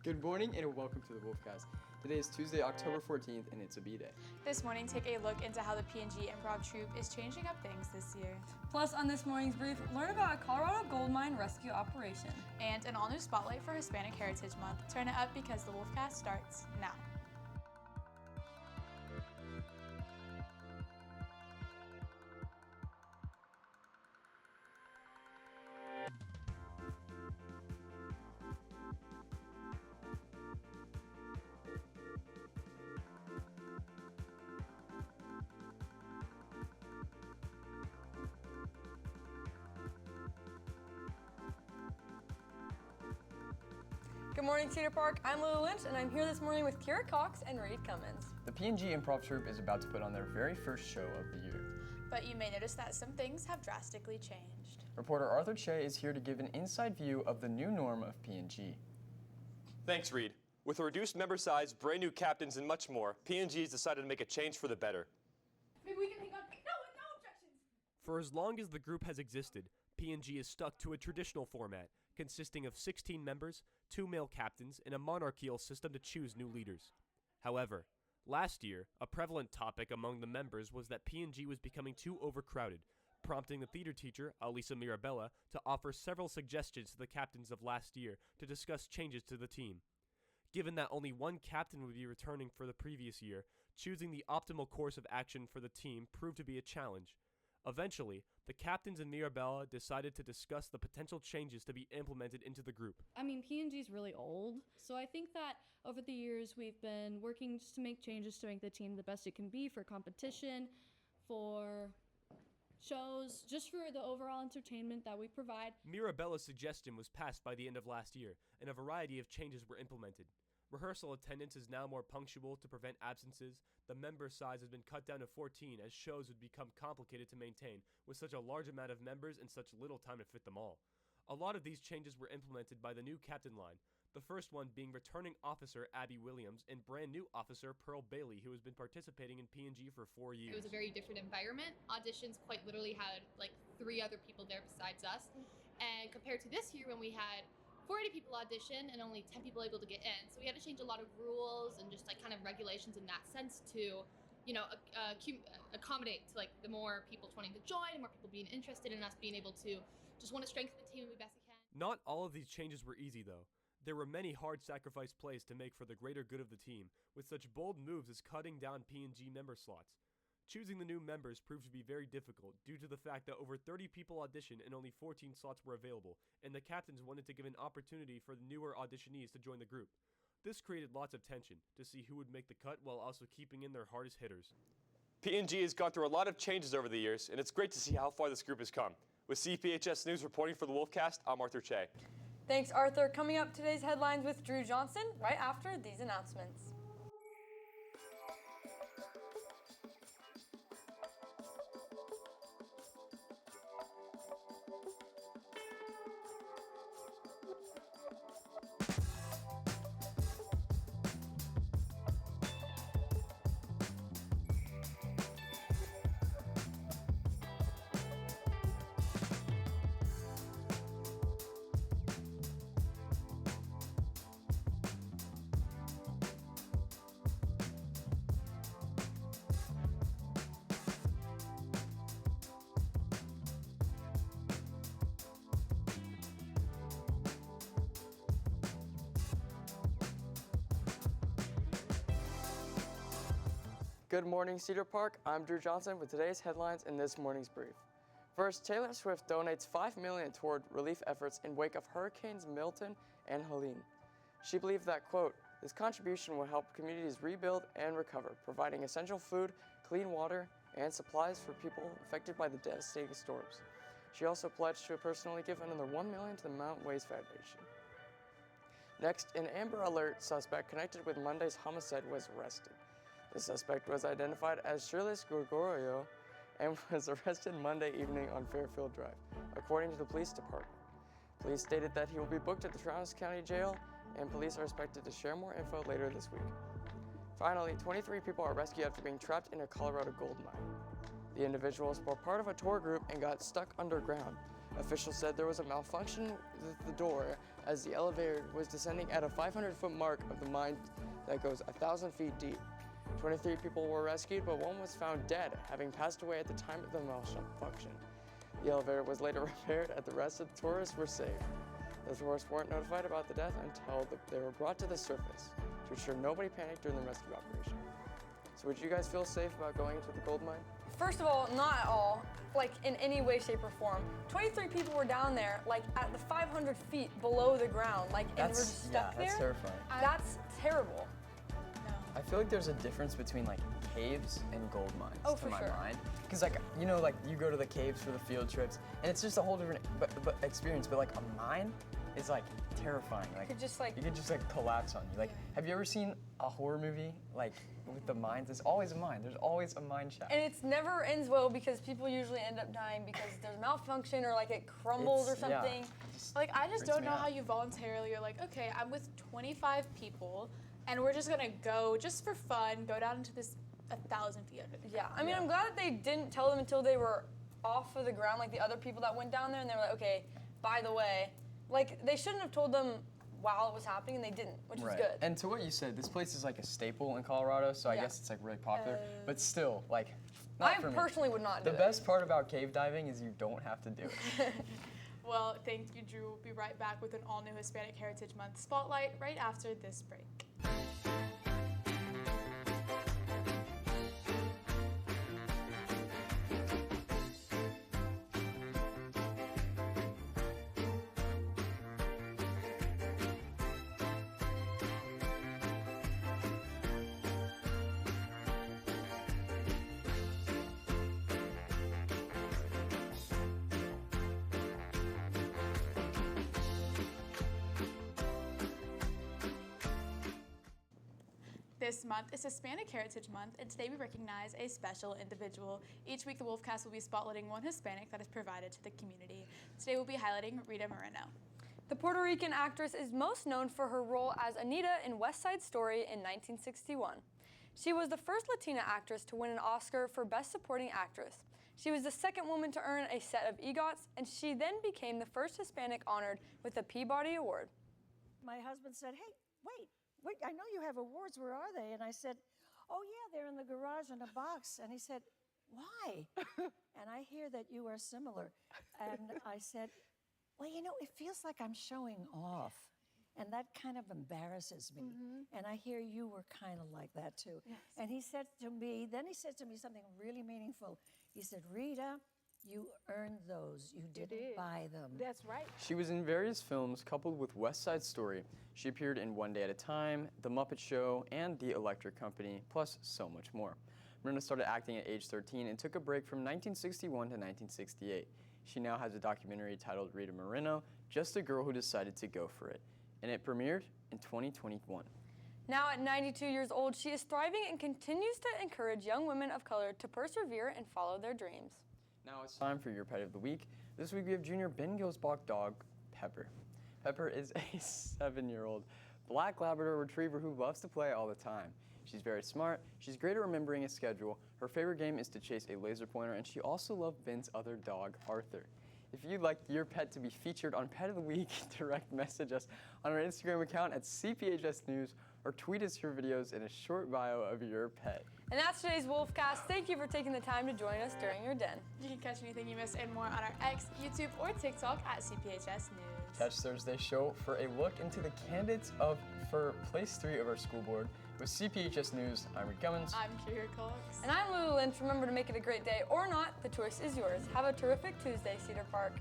Good morning and welcome to the Wolfcast. Today is Tuesday, October 14th, and it's a B-Day. This morning, take a look into how the P&G Improv Troupe is changing up things this year. Plus, on this morning's brief, learn about a Colorado gold mine rescue operation. And an all-new spotlight for Hispanic Heritage Month. Turn it up because the Wolfcast starts now. Good morning, Cedar Park. I'm Lily Lynch, and I'm here this morning with Kira Cox and Reed Cummins. The P&G Improv Troupe is about to put on their very first show of the year. But you may notice that some things have drastically changed. Reporter Arthur Che is here to give an inside view of the new norm of P&G. Thanks, Reed. With a reduced member size, brand new captains, and much more, P&G has decided to make a change for the better. Maybe we can hang on. No objections! For as long as the group has existed, P&G is stuck to a traditional format, consisting of 16 members, 2 male captains, and a monarchical system to choose new leaders. However, last year, a prevalent topic among the members was that P&G was becoming too overcrowded, prompting the theater teacher, Alisa Mirabella, to offer several suggestions to the captains of last year to discuss changes to the team. Given that only one captain would be returning for the previous year, choosing the optimal course of action for the team proved to be a challenge. Eventually, the captains and Mirabella decided to discuss the potential changes to be implemented into the group. I mean, P&G's really old, so I think that over the years we've been working just to make changes to make the team the best it can be for competition, for shows, just for the overall entertainment that we provide. Mirabella's suggestion was passed by the end of last year, and a variety of changes were implemented. Rehearsal attendance is now more punctual to prevent absences. The member size has been cut down to 14 as shows would become complicated to maintain with such a large amount of members and such little time to fit them all. A lot of these changes were implemented by the new captain line, the first one being returning officer Abby Williams and brand new officer Pearl Bailey, who has been participating in P&G for 4 years. It was a very different environment. Auditions quite literally had like 3 other people there besides us. And compared to this year when we had 40 people audition and only 10 people able to get in. So we had to change a lot of rules and just like kind of regulations in that sense to, accommodate to like the more people wanting to join and more people being interested in us being able to just want to strengthen the team as best we can. Not all of these changes were easy though. There were many hard sacrifice plays to make for the greater good of the team, with such bold moves as cutting down P&G member slots. Choosing the new members proved to be very difficult due to the fact that over 30 people auditioned and only 14 slots were available, and the captains wanted to give an opportunity for the newer auditionees to join the group. This created lots of tension to see who would make the cut while also keeping in their hardest hitters. P&G has gone through a lot of changes over the years, and it's great to see how far this group has come. With CPHS News reporting for the Wolfcast, I'm Arthur Che. Thanks, Arthur. Coming up, today's headlines with Drew Johnson right after these announcements. Good morning, Cedar Park. I'm Drew Johnson with today's headlines in this morning's brief. First, Taylor Swift donates $5 million toward relief efforts in wake of Hurricanes Milton and Helene. She believed that, quote, this contribution will help communities rebuild and recover, providing essential food, clean water, and supplies for people affected by the devastating storms. She also pledged to personally give another $1 million to the Mount Ways Foundation. Next, an Amber Alert suspect connected with Monday's homicide was arrested. The suspect was identified as Shirley Gregorio and was arrested Monday evening on Fairfield Drive, according to the police department. Police stated that he will be booked at the Travis County Jail, and police are expected to share more info later this week. Finally, 23 people are rescued after being trapped in a Colorado gold mine. The individuals were part of a tour group and got stuck underground. Officials said there was a malfunction with the door as the elevator was descending at a 500-foot mark of the mine that goes 1,000 feet deep. 23 people were rescued, but one was found dead, having passed away at the time of the malfunction. The elevator was later repaired, and the rest of the tourists were saved. The tourists weren't notified about the death until they were brought to the surface to ensure nobody panicked during the rescue operation. So would you guys feel safe about going into the gold mine? First of all, not at all, like in any way, shape, or form. 23 people were down there, like at the 500 feet below the ground, like, and we're just stuck there. That's terrifying. That's terrible. No. I feel like there's a difference between like caves and gold mines For to my sure. mind. Because like, you know, like you go to the caves for the field trips and it's just a whole different but experience. But like a mine is like terrifying. Like Could just like you could just like collapse on you. Like, have you ever seen a horror movie like with the mines? There's always a mine. There's always a mine shaft. and it's never ends well because people usually end up dying because there's malfunction or like it crumbles or It's- yeah. something. Like, I just Freaks don't me know out. how you voluntarily are like, okay, I'm with 25 people, and we're just gonna go just for fun, go down into this 1,000 feet under the Yeah, ground. I mean, I'm glad that they didn't tell them until they were off of the ground, like the other people that went down there, and they were like, okay, by the way, like they shouldn't have told them while it was happening, and they didn't, which was good. And to what you said, this place is like a staple in Colorado, so I Yeah. guess it's like really popular. But still, like, not I for me. personally would not The do best part about cave diving is you don't have to do it. Well, thank you, Drew. We'll be right back with an all-new Hispanic Heritage Month spotlight right after this break. This month is Hispanic Heritage Month, and today we recognize a special individual. Each week, the Wolfcast will be spotlighting one Hispanic that is provided to the community. Today, we'll be highlighting Rita Moreno. The Puerto Rican actress is most known for her role as Anita in West Side Story in 1961. She was the first Latina actress to win an Oscar for Best Supporting Actress. She was the second woman to earn a set of EGOTs, and she then became the first Hispanic honored with the Peabody Award. My husband said, hey, wait, I know you have awards, where are they? And I said, oh yeah, they're in the garage in a box. And he said, why? And I hear that you are similar. And I said, well, you know, it feels like I'm showing off. And that kind of embarrasses me. And I hear you were kind of like that too. Yes. And he said to me something really meaningful. He said, Rita, you earned those. You didn't buy them. That's right. She was in various films coupled with West Side Story. She appeared in One Day at a Time, The Muppet Show, and The Electric Company, plus so much more. Moreno started acting at age 13 and took a break from 1961 to 1968. She now has a documentary titled Rita Moreno, Just a Girl Who Decided to Go For It, and it premiered in 2021. Now at 92 years old, she is thriving and continues to encourage young women of color to persevere and follow their dreams. Now it's time for your pet of the week. This week we have Junior Ben-Gilsbach dog, Pepper. Pepper is a 7-year-old black Labrador retriever who loves to play all the time. She's very smart, she's great at remembering a schedule, her favorite game is to chase a laser pointer, and she also loved Ben's other dog, Arthur. If you'd like your pet to be featured on Pet of the Week, direct message us on our Instagram account at CPHS News or tweet us your videos in a short bio of your pet. And that's today's Wolfcast. Thank you for taking the time to join us during your den. You can catch anything you missed and more on our X, YouTube, or TikTok at CPHS News. Catch Thursday's show for a look into the candidates for Place 3 of our school board. With CPHS News, I'm Reed Cummins. I'm Kira Cox. And I'm Lulu Lynch. Remember to make it a great day or not, the choice is yours. Have a terrific Tuesday, Cedar Park.